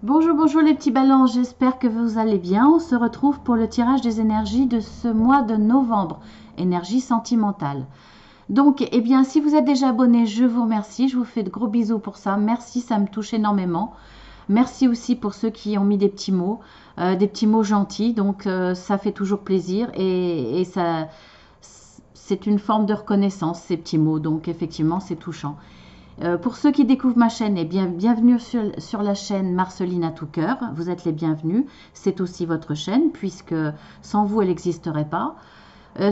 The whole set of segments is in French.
Bonjour, bonjour les petits ballons, j'espère que vous allez bien. On se retrouve pour le tirage des énergies de ce mois de novembre, énergie sentimentale. Donc, eh bien, si vous êtes déjà abonné, je vous remercie, je vous fais de gros bisous pour ça. Merci, ça me touche énormément. Merci aussi pour ceux qui ont mis des petits mots gentils. Donc, ça fait toujours plaisir et ça, c'est une forme de reconnaissance, ces petits mots. Donc, effectivement, c'est touchant. Pour ceux qui découvrent ma chaîne, eh bien, bienvenue sur la chaîne Marceline à tout cœur. Vous êtes les bienvenus. C'est aussi votre chaîne, puisque sans vous, elle n'existerait pas.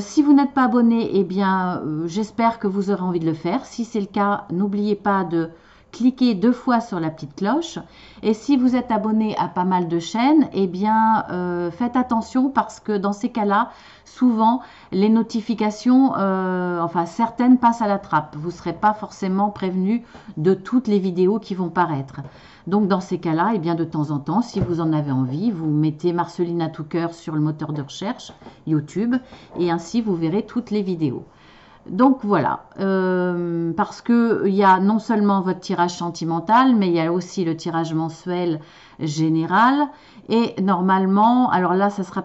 Si vous n'êtes pas abonné, eh bien, j'espère que vous aurez envie de le faire. Si c'est le cas, n'oubliez pas de cliquer 2 fois sur la petite cloche. Et si vous êtes abonné à pas mal de chaînes, eh bien, faites attention parce que dans ces cas-là, souvent, les notifications, enfin certaines passent à la trappe. Vous ne serez pas forcément prévenu de toutes les vidéos qui vont paraître. Donc dans ces cas-là, eh bien de temps en temps, si vous en avez envie, vous mettez Marceline à tout cœur sur le moteur de recherche YouTube et ainsi vous verrez toutes les vidéos. Donc voilà, parce que il y a non seulement votre tirage sentimental, mais il y a aussi le tirage mensuel général. Et normalement, alors là, ça sera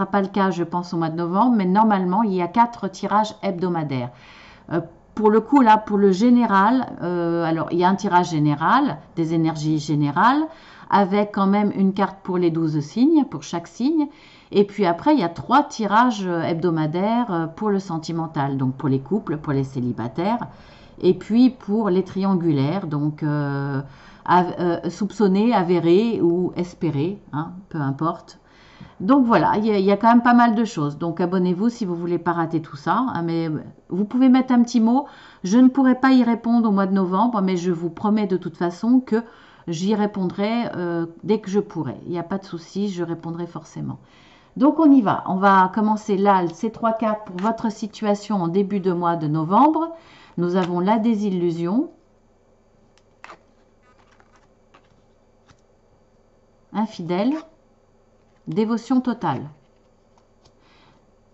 pas le cas, je pense, au mois de novembre, mais normalement, il y a 4 tirages hebdomadaires. Euh, pour le coup, là, pour le général, alors il y a un tirage général, des énergies générales, avec quand même une carte pour les 12 signes, pour chaque signe. Et puis après, il y a 3 tirages hebdomadaires pour le sentimental, donc pour les couples, pour les célibataires, et puis pour les triangulaires, donc soupçonnés, avérés ou espérés, hein, peu importe. Donc voilà, il y a quand même pas mal de choses. Donc abonnez-vous si vous voulez pas rater tout ça. Hein, mais vous pouvez mettre un petit mot. Je ne pourrai pas y répondre au mois de novembre, mais je vous promets de toute façon que j'y répondrai dès que je pourrai. Il n'y a pas de souci, je répondrai forcément. Donc on y va. On va commencer là, ces 3 cartes pour votre situation en début de mois de novembre. Nous avons la désillusion, infidèle, dévotion totale.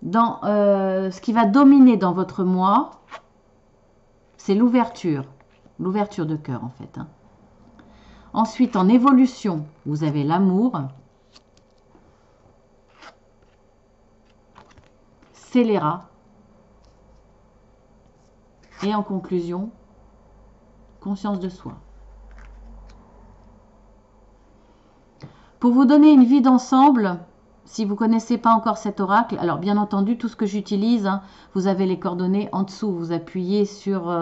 Dans ce qui va dominer dans votre mois, c'est l'ouverture de cœur en fait. Hein. Ensuite, en évolution, vous avez l'amour, scélérat, et en conclusion, conscience de soi. Pour vous donner une vie d'ensemble, si vous ne connaissez pas encore cet oracle, alors bien entendu, tout ce que j'utilise, hein, vous avez les coordonnées en dessous. Vous appuyez sur...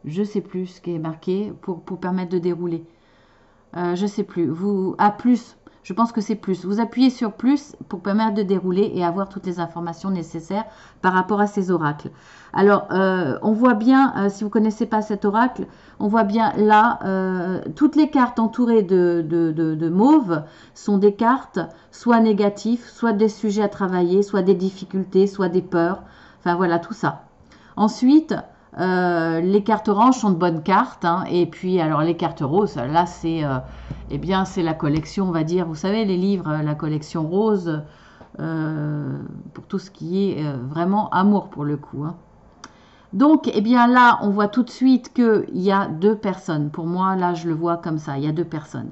je ne sais plus ce qui est marqué pour permettre de dérouler. Je ne sais plus. Vous, à plus, je pense que c'est plus. Vous appuyez sur plus pour permettre de dérouler et avoir toutes les informations nécessaires par rapport à ces oracles. Alors, on voit bien, si vous ne connaissez pas cet oracle, on voit bien là, toutes les cartes entourées de mauve sont des cartes soit négatives, soit des sujets à travailler, soit des difficultés, soit des peurs. Enfin voilà, tout ça. Ensuite, les cartes oranges sont de bonnes cartes, hein, et puis alors les cartes roses, là c'est eh bien c'est la collection, on va dire, vous savez les livres, la collection rose, pour tout ce qui est vraiment amour pour le coup. Hein. Donc eh bien là on voit tout de suite qu'il y a 2 personnes. Pour moi là je le vois comme ça, il y a 2 personnes.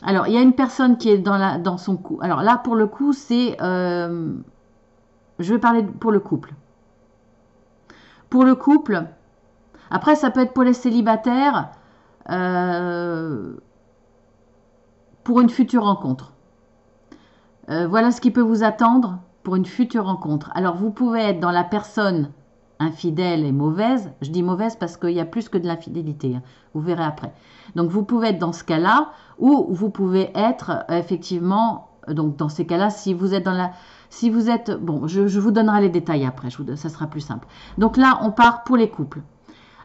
Alors il y a une personne qui est dans son couple. Alors là pour le coup c'est, je vais parler pour le couple. Pour le couple. Après, ça peut être pour les célibataires, euh, pour une future rencontre. Voilà ce qui peut vous attendre pour une future rencontre. Alors, vous pouvez être dans la personne infidèle et mauvaise. Je dis mauvaise parce qu'il y a plus que de l'infidélité. Hein. Vous verrez après. Donc, vous pouvez être dans ce cas-là, ou vous pouvez être effectivement, donc dans ces cas-là, si vous êtes dans la... Si vous êtes... Bon, je vous donnerai les détails après, ça sera plus simple. Donc là, on part pour les couples.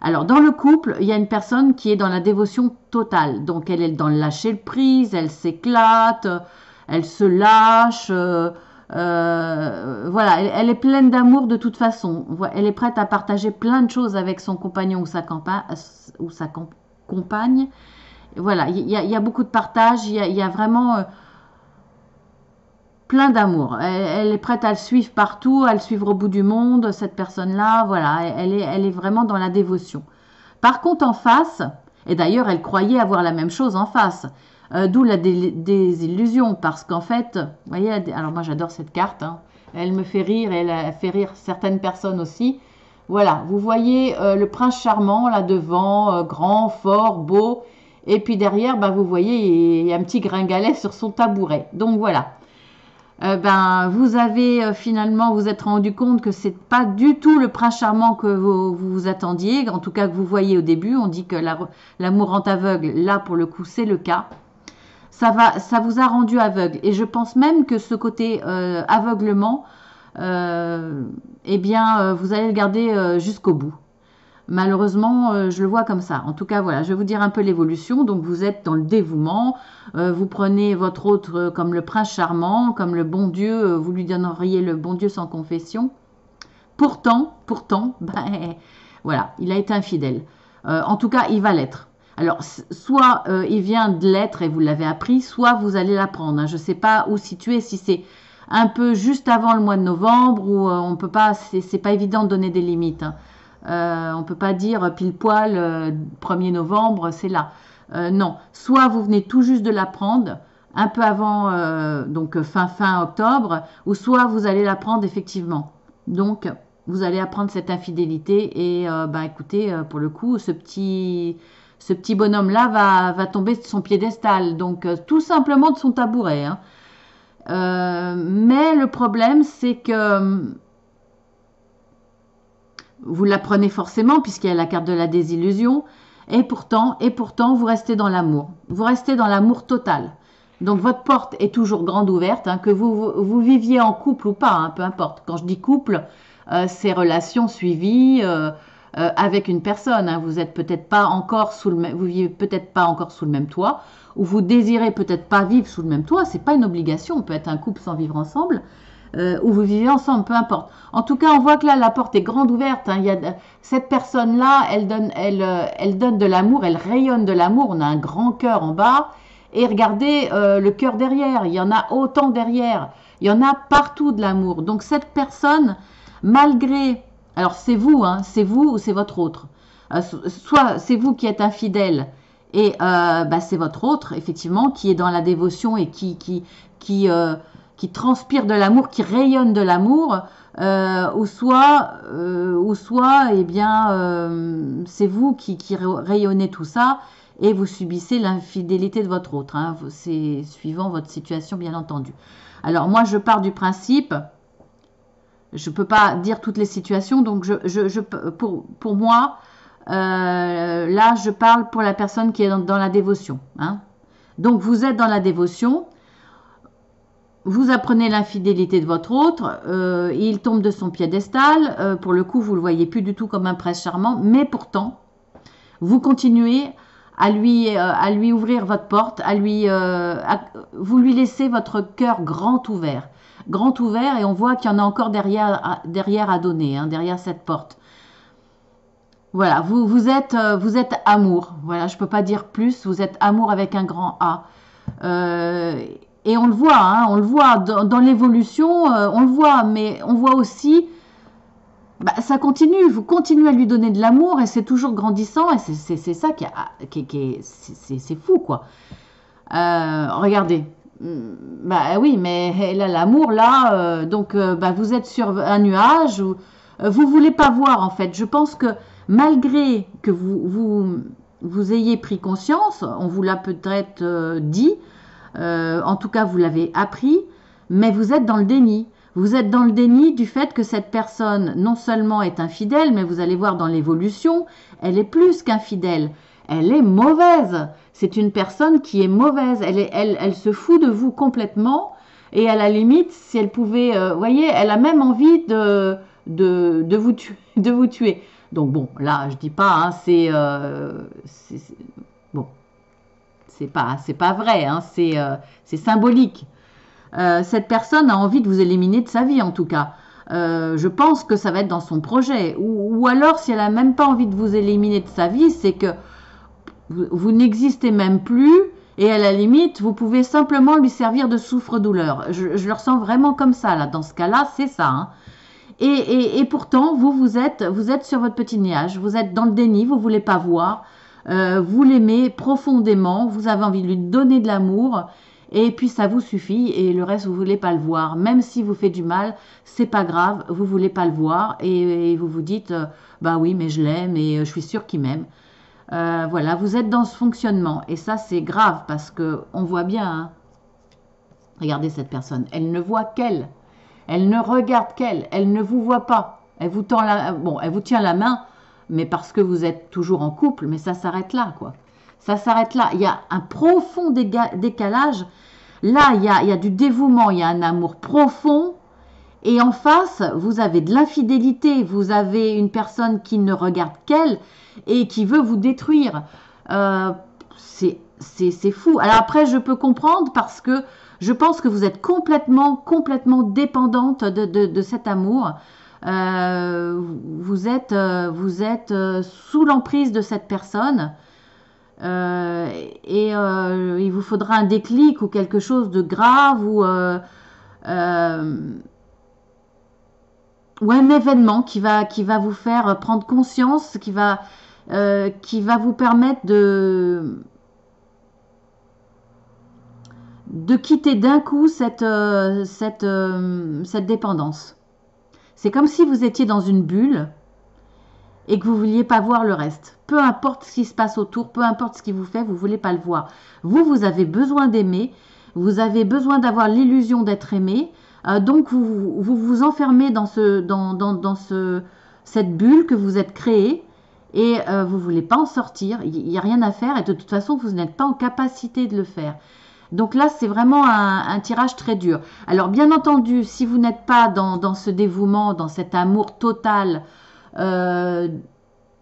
Alors, dans le couple, il y a une personne qui est dans la dévotion totale. Donc, elle est dans le lâcher prise, elle s'éclate, elle se lâche. Voilà, elle est pleine d'amour de toute façon. Elle est prête à partager plein de choses avec son compagnon ou sa compagne. Voilà, il y a beaucoup de partage, il y a vraiment plein d'amour. Elle est prête à le suivre partout, à le suivre au bout du monde, cette personne-là. Voilà, elle est vraiment dans la dévotion. Par contre, en face, et d'ailleurs, elle croyait avoir la même chose en face, d'où la désillusion, parce qu'en fait, vous voyez, alors moi j'adore cette carte, hein, elle me fait rire et elle a fait rire certaines personnes aussi. Voilà, vous voyez le prince charmant là devant, grand, fort, beau, et puis derrière, bah, vous voyez, il y a un petit gringalet sur son tabouret. Donc voilà. Ben, vous avez finalement vous êtes rendu compte que c'est pas du tout le prince charmant que vous attendiez, en tout cas que vous voyez au début. On dit que l'amour rend aveugle. Là, pour le coup, c'est le cas. Ça vous a rendu aveugle. Et je pense même que ce côté aveuglement, eh bien, vous allez le garder jusqu'au bout. Malheureusement, je le vois comme ça. En tout cas, voilà, je vais vous dire un peu l'évolution. Donc, vous êtes dans le dévouement. Vous prenez votre autre comme le prince charmant, comme le bon Dieu. Vous lui donneriez le bon Dieu sans confession. Pourtant, ben, voilà, il a été infidèle. En tout cas, il va l'être. Alors, soit il vient de l'être et vous l'avez appris, soit vous allez l'apprendre. Hein. Je ne sais pas où situer, si c'est un peu juste avant le mois de novembre ou on peut pas, c'est pas évident de donner des limites. Hein. On ne peut pas dire pile poil 1er novembre, c'est là. Non, soit vous venez tout juste de l'apprendre, un peu avant, donc fin octobre, ou soit vous allez l'apprendre effectivement. Donc, vous allez apprendre cette infidélité et bah, écoutez, pour le coup, ce petit bonhomme-là va tomber de son piédestal, donc tout simplement de son tabouret. Hein. Mais le problème, c'est que vous l'apprenez forcément puisqu'il y a la carte de la désillusion. Et pourtant, vous restez dans l'amour. Vous restez dans l'amour total. Donc votre porte est toujours grande ouverte, hein, que vous viviez en couple ou pas, hein, peu importe. Quand je dis couple, c'est relations suivies avec une personne. Hein. Vous êtes peut-être pas encore vous vivez peut-être pas encore sous le même toit, ou vous désirez peut-être pas vivre sous le même toit. C'est pas une obligation. On peut être un couple sans vivre ensemble. Où vous vivez ensemble, peu importe. En tout cas, on voit que là, la porte est grande ouverte. Hein. Cette personne-là, elle donne de l'amour, elle rayonne de l'amour. On a un grand cœur en bas. Et regardez le cœur derrière. Il y en a autant derrière. Il y en a partout de l'amour. Donc cette personne, malgré... Alors c'est vous, hein, c'est vous ou c'est votre autre. Soit c'est vous qui êtes infidèle et bah, c'est votre autre, effectivement, qui est dans la dévotion et qui transpire de l'amour, qui rayonne de l'amour, ou soit, eh bien, c'est vous qui rayonnez tout ça et vous subissez l'infidélité de votre autre. Hein. C'est suivant votre situation, bien entendu. Alors moi, je pars du principe, je ne peux pas dire toutes les situations, donc pour moi, là, je parle pour la personne qui est dans la dévotion. Hein. Donc vous êtes dans la dévotion. Vous apprenez l'infidélité de votre autre, il tombe de son piédestal, pour le coup vous ne le voyez plus du tout comme un prince charmant, mais pourtant vous continuez à lui ouvrir votre porte, vous lui laissez votre cœur grand ouvert et on voit qu'il y en a encore derrière à donner, hein, derrière cette porte. Voilà, vous êtes amour, voilà, je ne peux pas dire plus, vous êtes amour avec un grand A. Et on le voit, hein, dans l'évolution, on le voit, mais on voit aussi, bah, ça continue, vous continuez à lui donner de l'amour et c'est toujours grandissant et c'est ça c'est fou quoi. Regardez, bah oui, mais elle a l'amour là, donc bah, vous êtes sur un nuage, vous voulez pas voir en fait. Je pense que malgré que vous ayez pris conscience, on vous l'a peut-être dit. En tout cas, vous l'avez appris, mais vous êtes dans le déni. Vous êtes dans le déni du fait que cette personne, non seulement est infidèle, mais vous allez voir dans l'évolution, elle est plus qu'infidèle. Elle est mauvaise. C'est une personne qui est mauvaise. Elle se fout de vous complètement. Et à la limite, si elle pouvait, voyez, elle a même envie de vous tuer. Donc bon, là, je dis pas, hein, bon. C'est pas vrai, hein, c'est symbolique. Cette personne a envie de vous éliminer de sa vie, en tout cas. Je pense que ça va être dans son projet. Ou alors, si elle n'a même pas envie de vous éliminer de sa vie, c'est que vous n'existez même plus. Et à la limite, vous pouvez simplement lui servir de souffre-douleur. Je le ressens vraiment comme ça, là. Dans ce cas-là, c'est ça. Hein. Et pourtant, vous êtes sur votre petit nuage, vous êtes dans le déni, vous ne voulez pas voir, vous l'aimez profondément, vous avez envie de lui donner de l'amour, et puis ça vous suffit, et le reste, vous ne voulez pas le voir. Même si vous fait du mal, c'est pas grave, vous ne voulez pas le voir, et vous vous dites, bah oui, mais je l'aime, et je suis sûre qu'il m'aime. Voilà, vous êtes dans ce fonctionnement, et ça, c'est grave, parce que on voit bien, hein, regardez cette personne, elle ne voit qu'elle. Elle ne regarde qu'elle, elle ne vous voit pas. Elle vous tend elle vous tient la main, mais parce que vous êtes toujours en couple, mais ça s'arrête là, quoi. Ça s'arrête là. Il y a un profond décalage. Là, il y a du dévouement, il y a un amour profond. Et en face, vous avez de l'infidélité, vous avez une personne qui ne regarde qu'elle et qui veut vous détruire. C'est fou. Alors après, je peux comprendre parce que je pense que vous êtes complètement dépendante de cet amour. Vous êtes sous l'emprise de cette personne. Il vous faudra un déclic ou quelque chose de grave ou un événement qui va vous faire prendre conscience, qui va vous permettre de quitter d'un coup cette dépendance. C'est comme si vous étiez dans une bulle et que vous ne vouliez pas voir le reste. Peu importe ce qui se passe autour, peu importe ce qui vous fait, vous ne voulez pas le voir. Vous avez besoin d'aimer, vous avez besoin d'avoir l'illusion d'être aimé, donc vous enfermez dans cette bulle que vous êtes créée et vous ne voulez pas en sortir, il n'y a rien à faire et de toute façon vous n'êtes pas en capacité de le faire. Donc là, c'est vraiment un tirage très dur. Alors bien entendu, si vous n'êtes pas dans ce dévouement, dans cet amour total, dans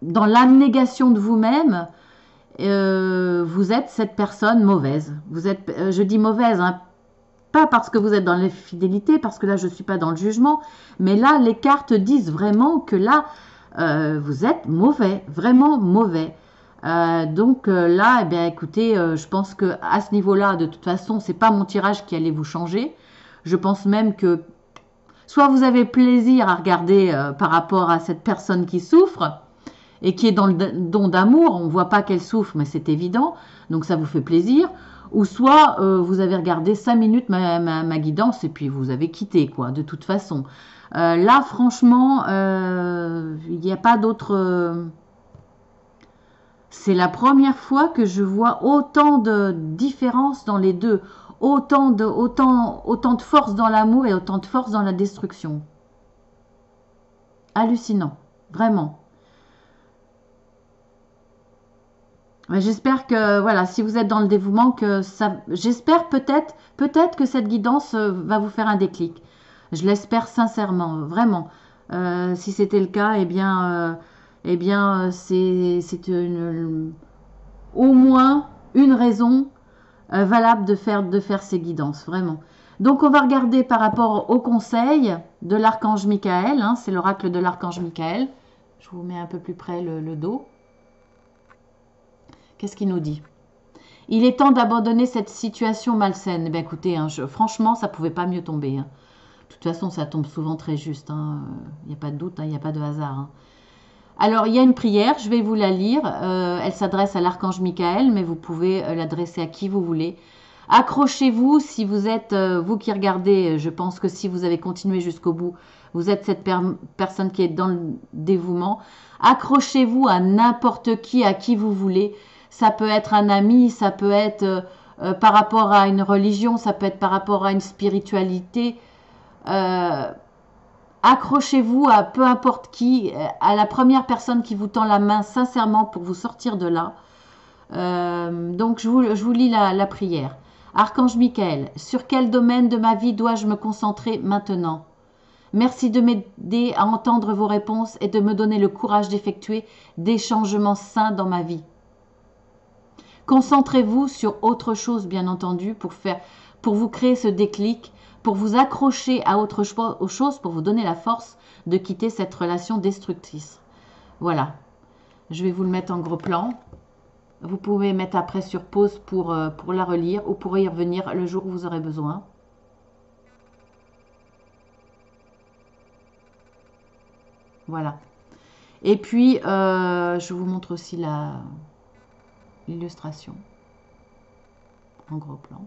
l'abnégation de vous-même, vous êtes cette personne mauvaise. Vous êtes, je dis mauvaise, hein, pas parce que vous êtes dans l'infidélité, parce que là, je ne suis pas dans le jugement, mais là, les cartes disent vraiment que là, vous êtes mauvais, vraiment mauvais. Donc là, eh bien, écoutez, je pense que à ce niveau-là, de toute façon, c'est pas mon tirage qui allait vous changer. Je pense même que soit vous avez plaisir à regarder par rapport à cette personne qui souffre et qui est dans le don d'amour, on ne voit pas qu'elle souffre, mais c'est évident, donc ça vous fait plaisir. Ou soit vous avez regardé 5 minutes ma guidance et puis vous avez quitté, quoi, de toute façon. Là, franchement, il n'y a pas d'autre... C'est la première fois que je vois autant de différences dans les deux, autant de force dans l'amour et autant de force dans la destruction. Hallucinant, vraiment. J'espère que, voilà, si vous êtes dans le dévouement, que ça, j'espère peut-être que cette guidance va vous faire un déclic. Je l'espère sincèrement, vraiment. Si c'était le cas, eh bien, c'est au moins une raison valable de faire ces guidances, vraiment. Donc, on va regarder par rapport au conseil de l'archange Michael. Hein, c'est l'oracle de l'archange Michael. Je vous mets un peu plus près le dos. Qu'est-ce qu'il nous dit? Il est temps d'abandonner cette situation malsaine. Ben écoutez, hein, franchement, ça ne pouvait pas mieux tomber. Hein. De toute façon, ça tombe souvent très juste. Il n'y a pas de doute, il n'y a pas de hasard. Hein. Alors, il y a une prière, je vais vous la lire. Elle s'adresse à l'archange Michael, mais vous pouvez l'adresser à qui vous voulez. Accrochez-vous si vous êtes, vous qui regardez, je pense que si vous avez continué jusqu'au bout, vous êtes cette personne qui est dans le dévouement. Accrochez-vous à n'importe qui, à qui vous voulez. Ça peut être un ami, ça peut être par rapport à une religion, ça peut être par rapport à une spiritualité. Accrochez-vous à peu importe qui, à la première personne qui vous tend la main sincèrement pour vous sortir de là. Donc je vous lis la prière. Archange Michael, sur quel domaine de ma vie dois-je me concentrer maintenant? Merci de m'aider à entendre vos réponses et de me donner le courage d'effectuer des changements sains dans ma vie. Concentrez-vous sur autre chose, bien entendu, pour vous créer ce déclic, pour vous accrocher à autre chose, pour vous donner la force de quitter cette relation destructrice. Voilà. Je vais vous le mettre en gros plan. Vous pouvez mettre après sur pause pour la relire ou pour y revenir le jour où vous aurez besoin. Voilà. Et puis, je vous montre aussi l'illustration en gros plan.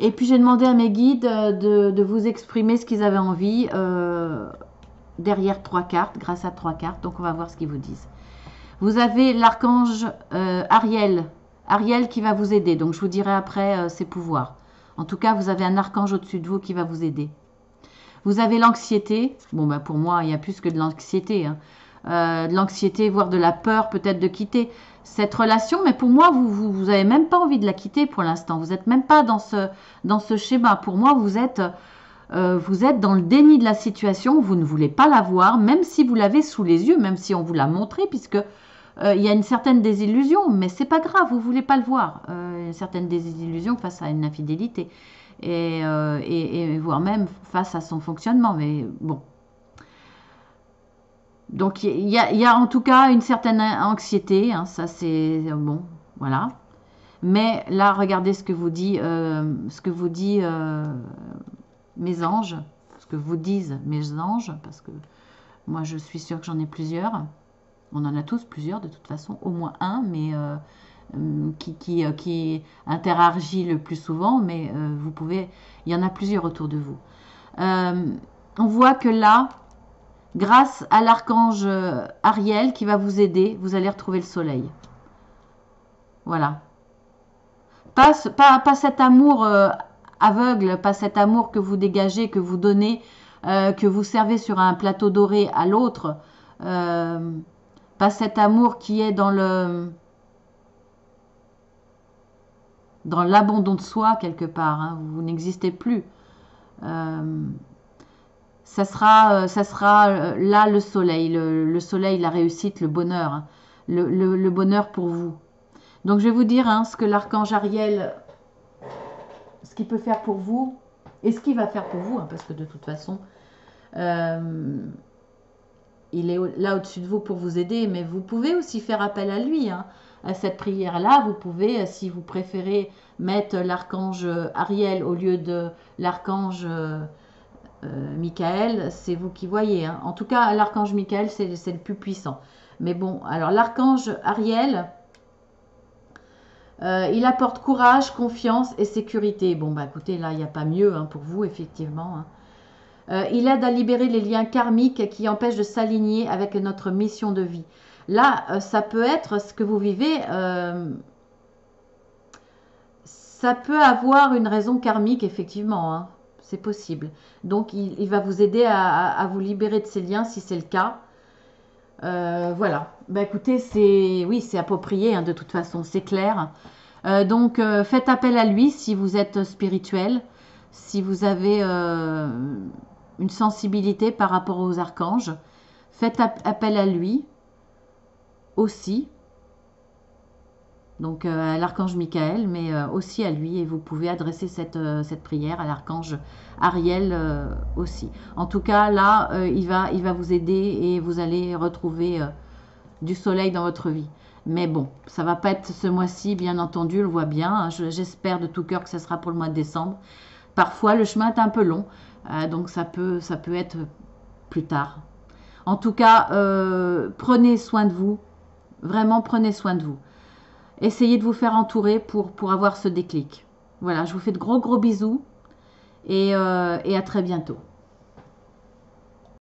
Et puis, j'ai demandé à mes guides de vous exprimer ce qu'ils avaient envie derrière 3 cartes, grâce à 3 cartes. Donc, on va voir ce qu'ils vous disent. Vous avez l'archange Ariel. Ariel qui va vous aider. Donc, je vous dirai après ses pouvoirs. En tout cas, vous avez un archange au-dessus de vous qui va vous aider. Vous avez l'anxiété. Bon, ben pour moi, il y a plus que de l'anxiété. Hein. De l'anxiété, voire de la peur peut-être de quitter cette relation. Mais pour moi, vous avez même pas envie de la quitter pour l'instant. Vous n'êtes même pas dans ce schéma. Pour moi, vous êtes dans le déni de la situation. Vous ne voulez pas la voir, même si vous l'avez sous les yeux, même si on vous l'a montré, puisque il y a une certaine désillusion. Mais c'est pas grave, vous voulez pas le voir. Une certaine désillusion face à une infidélité. Et voire même face à son fonctionnement. Mais bon. Donc il y a en tout cas une certaine anxiété, hein, ça c'est bon, voilà. Mais là, regardez ce que vous dit, mes anges, ce que vous disent mes anges, parce que moi je suis sûre que j'en ai plusieurs. On en a tous plusieurs de toute façon, au moins un, mais qui interagit le plus souvent, mais vous pouvez, il y en a plusieurs autour de vous. On voit que là, grâce à l'archange Ariel qui va vous aider, vous allez retrouver le soleil. Voilà. Pas cet amour aveugle, pas cet amour que vous dégagez, que vous donnez, que vous servez sur un plateau doré à l'autre. Pas cet amour qui est dans l'abandon de soi quelque part. Hein. Vous n'existez plus. Ça sera là le soleil, le soleil, la réussite, le bonheur, hein. Le bonheur pour vous. Donc je vais vous dire hein, ce que l'archange Ariel, ce qu'il peut faire pour vous et ce qu'il va faire pour vous, hein, parce que de toute façon, il est là au-dessus de vous pour vous aider, mais vous pouvez aussi faire appel à lui, hein, à cette prière-là. Vous pouvez, si vous préférez, mettre l'archange Ariel au lieu de l'archange Michael, c'est vous qui voyez. Hein. En tout cas, l'archange Michael, c'est le plus puissant. Mais bon, alors l'archange Ariel, il apporte courage, confiance et sécurité. Bon, bah écoutez, là, il n'y a pas mieux hein, pour vous, effectivement. Hein. Il aide à libérer les liens karmiques qui empêchent de s'aligner avec notre mission de vie. Là, ça peut être ce que vous vivez. Ça peut avoir une raison karmique, effectivement. Hein. C'est possible. Donc, il va vous aider à vous libérer de ces liens, si c'est le cas. Voilà. Bah, écoutez, c'est approprié, hein, de toute façon, c'est clair. Donc, faites appel à lui si vous êtes spirituel, si vous avez une sensibilité par rapport aux archanges. Faites appel à lui aussi. Donc à l'archange Michael, mais aussi à lui. Et vous pouvez adresser cette prière à l'archange Ariel aussi. En tout cas, là, il va vous aider et vous allez retrouver du soleil dans votre vie. Mais bon, ça va pas être ce mois-ci, bien entendu, on le voit bien. Hein. J'espère de tout cœur que ce sera pour le mois de décembre. Parfois, le chemin est un peu long, donc ça peut être plus tard. En tout cas, prenez soin de vous. Vraiment, prenez soin de vous. Essayez de vous faire entourer pour avoir ce déclic. Voilà, je vous fais de gros bisous et à très bientôt.